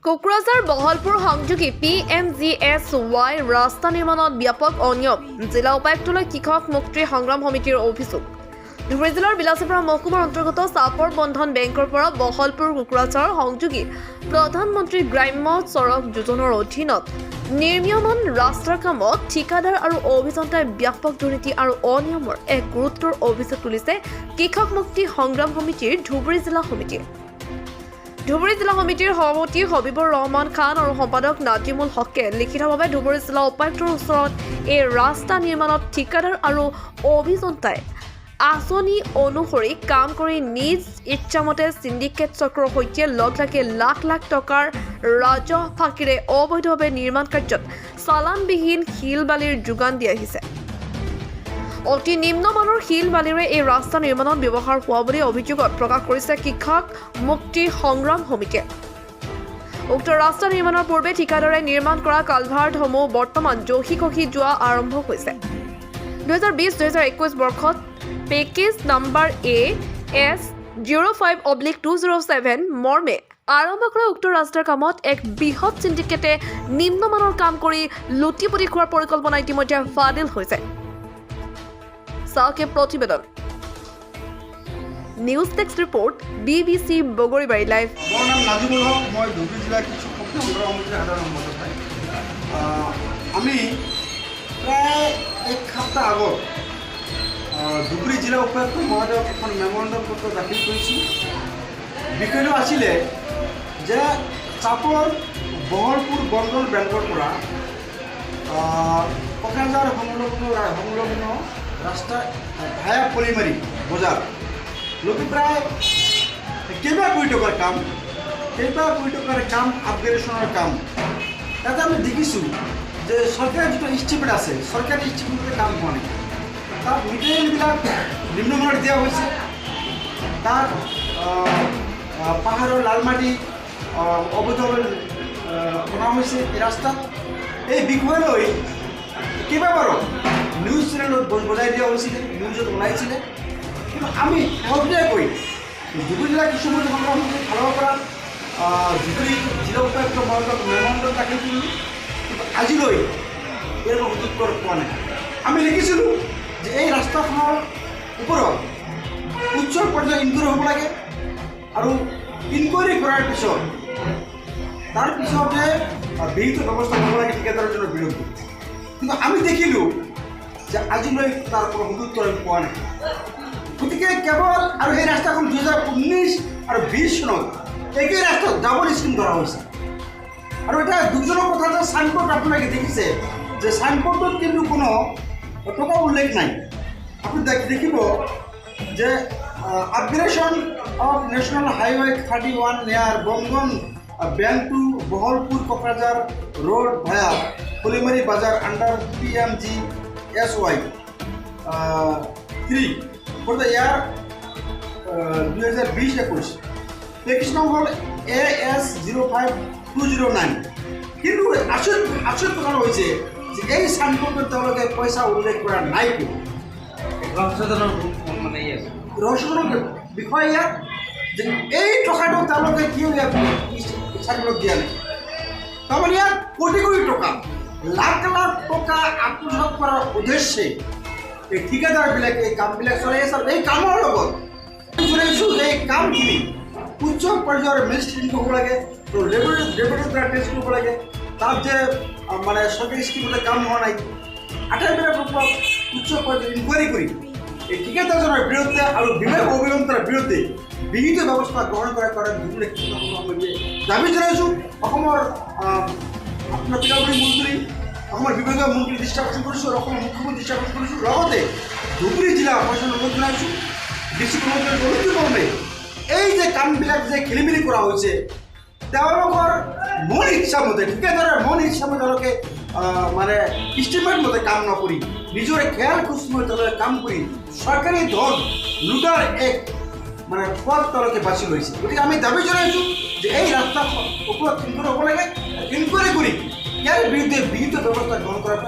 কোকৰাঝাৰ বহলপুৰ সংযোগী PMGSY ৰাস্তা নিৰ্মাণত ব্যাপক অনিয়ম জিলা উপায়ুক্তলৈ কৃষক মুক্তি সংগ্ৰাম সমিতিৰ অভিযোগ। ধুবুৰী জিলাৰ বিলাসীপুৰ মহকুমাৰ অন্তৰ্গত চাপৰ বন্ধন বেংকৰ পৰা বহলপুৰ কোকৰাঝাৰ সংযোগী প্ৰধানমন্ত্ৰী গ্ৰাম্য সড়ক যোজনাৰ অধীনত নিৰ্মীয়মান ৰাস্তাৰ কামত ঠিকাদাৰ আৰু অভিযন্তাই ব্যাপক দুৰ্নীতি আৰু অনিয়মৰ এক গুৰুতৰ অভিযোগ তুলিছে কৃষক মুক্তি সংগ্ৰাম সমিতিৰ ধুবুৰী জিলা সমিতিয়ে। ধুবুৰী জিলা সমিতিৰ সভাপতি হবিবুৰ ৰহমান খান আৰু সম্পাদক নাজিমুল হকে লিখিতভাৱে ধুবুৰী জিলা উপায়ুক্তৰ ওচৰত এই ৰাস্তা নিৰ্মাণত ঠিকাদাৰ আৰু অভিযন্তাই আঁচনি অনুসৰি কাম কৰি নিজ ইচ্ছামতে সিন্ডিকেট চক্ৰৰ সৈতে লগ লাগি লাখ লাখ টকাৰ ৰাজহ ফাঁকিৰে অবৈধভাৱে নিৰ্মাণ কাৰ্যত চালানবিহীন শিল বালিৰ যোগান দি আহিছে। অতি নিম্নমানৰ শিল বালিৰে এই ৰাস্তা নিৰ্মাণত ব্যৱহাৰ হোৱা বুলি অভিযোগত প্ৰকাশ কৰিছে কৃষক মুক্তি সংগ্ৰাম সমিতিয়ে। উক্ত ৰাস্তা নিৰ্মাণৰ পূৰ্বে ঠিকাদাৰে নিৰ্মাণ কৰা কালভাৰ্টসমূহ বৰ্তমান জহি খহি যোৱা আৰম্ভ হৈছে। 2020-2021 বৰ্ষত পেকেজ নম্বৰ AS05/207 মৰ্মে আৰম্ভ কৰা উক্ত ৰাস্তাৰ কামত এক বৃহৎ সিন্ডিকেটে নিম্নমানৰ কাম কৰি লুটিপুটি খোৱাৰ পৰিকল্পনা ইতিমধ্যে ফাদিল হৈছে। চাওকে প্ৰতিবেদন news text report BBC Bogoribari live. মোৰ নাম নাজিমুল হক, মই ধুবুৰী জিলা কৃষক মুক্তি সংগ্ৰাম সমিতিৰ সাধাৰণ সম্পাদক। আমি প্ৰায় এক সপ্তাহ আগত ধুবুৰী জিলা উপায়ুক্ত মহোদয়ক এখন মেমৰেণ্ডাম পত্ৰ দাখিল কৰিছোঁ। বিষয়টো আছিলে যে চাপৰ বহলপুৰ বন্ধন বেংকৰ পৰা কোকৰাঝাৰ সংলগ্ন ৰাস্তা ভায়া পলিমাৰী বজাৰ লোকে প্ৰায় কেইবা কোটি টকাৰ কাম আপগ্ৰেডেশ্যনৰ কাম। তাতে আমি দেখিছোঁ যে চৰকাৰী যিটো ইষ্টিমেট আছে, চৰকাৰী ইষ্টিমেটতে কাম হোৱা নাই। তাত মেটেৰিয়েলবিলাক নিম্নমানৰ দিয়া হৈছে। তাত পাহাৰৰ লাল মাটি অবৈধভাৱে অনা হৈছে এই ৰাস্তাত। এই বিষয়লৈ কেইবাবাৰো নিউজ চেনেলত বজাই দিয়া হৈছিলে, নিউজত ওলাইছিলে। কিন্তু আমি শেহতীয়াকৈ ধুবুৰী জিলা কৃষক মুক্তি সংগ্ৰাম সমিতিৰ ফালৰ পৰা ধুবুৰী জিলা উপায়ুক্ত মহোদয়ক মেমৰেণ্ডাম দাখিল কৰিলোঁ, কিন্তু আজিলৈ ইয়াৰ উত্তৰ পোৱা নাই। আমি লিখিছিলোঁ যে এই ৰাস্তাখনৰ ওপৰত উচ্চ পৰ্যায়ৰ ইনকুৱাৰী হ'ব লাগে আৰু ইনকুৱাৰী কৰাৰ পিছত তাৰপিছতহে বিহিত ব্যৱস্থা ল'ব লাগে ঠিকাদাৰৰ জন্য বিৰুদ্ধে। কিন্তু আমি দেখিলোঁ যে আজিলৈ তাৰ কোনো সদুত্তৰ পোৱা নাই। গতিকে কেৱল আৰু সেই ৰাস্তাখন 2019 আৰু 20 চনত একেই ৰাস্তাত ডাবল স্কিম ধৰা হৈছে। আৰু এটা দুজনৰ কথা যে চাইনবোৰ্ড আপোনালোকে দেখিছে যে চাইনবোৰ্ডত কিন্তু কোনো টকা উল্লেখ নাই। আপুনি দেখিব যে upgradation of national highway 31 near Bandhan bank to Bahalpur Kokrajhar road via Polimari bazaar under PMGSY 3 for the year 2020-21। Package নাম হ'ল AS05/209। কিন্তু আচৰিত কথা হৈছে যে এই চাইনবোৰ্ডত তেওঁলোকে পইচা উল্লেখ কৰা নাই। ৰহস্যজনক বিষয় ইয়াত যে এই টকাটো তেওঁলোকে কিয় চাইনবোৰ্ডত দিয়া নাই। তাৰমানে ইয়াত কোটি কোটি টকা, লাখ লাখ টকা আত্মসাৎ কৰাৰ উদ্দেশ্যে এই ঠিকাদাৰবিলাকে এই কামবিলাক চলাই আছে। আৰু এই কামৰ লগত জনাইছোঁ যে এই কামখিনি উচ্চ পৰ্যায়ৰ মেজিষ্ট্ৰেট হ'ব লাগে, লেবৰেটৰীৰ দ্বাৰা টেষ্ট কৰিব লাগে। তাত যে মানে চৰকাৰী স্কিমতে কাম হোৱা নাই, আটাইবিলাক ওপৰত উচ্চ পৰ্যায়ৰ ইনকুৱাৰী কৰি এই ঠিকাদাৰজনৰ বিৰুদ্ধে আৰু বিভাগ অভিযন্তাৰ বিৰুদ্ধে বিহিত ব্যৱস্থা গ্ৰহণ কৰাৰ কাৰণে ধুবুৰী কৃষক সমিতিয়ে দাবী জনাইছোঁ। অসমৰ আপোনাৰ পিতামহী মন্ত্ৰী, অসমৰ বিভাগীয় মন্ত্ৰী দৃষ্টি আকৰ্ষণ কৰিছোঁ আৰু অসমৰ মুখ্যমন্ত্ৰী দৃষ্টি আকৰ্ষণ কৰিছোঁ। লগতে ধুবুৰী জিলা প্ৰশাসনক অনুৰোধ জনাইছোঁ, ডিষ্ট্ৰিক্ট কমিশ্যনাৰ অনুৰোধ এই যে কামবিলাক যে খেলি মেলি কৰা হৈছে, তেওঁলোকৰ মন ইচ্ছামতে ঠিকাদাৰৰ মন ইচ্ছামতে তেওঁলোকে মানে ইষ্টিমেট মতে কাম নকৰি নিজৰে খেয়াল খুচমতে তেওঁলোকে কাম কৰি চৰকাৰী ধন লুটাৰ এক মানে পথ তেওঁলোকে বাছি লৈছে। গতিকে আমি দাবী জনাইছোঁ যে এই ৰাস্তাৰ ওপৰত ইনকুৱাৰী হ'ব লাগে, ইনকুৱাৰী কৰি ইয়াৰ বিৰুদ্ধে বিহিত ব্যৱস্থা গ্ৰহণ কৰাৰ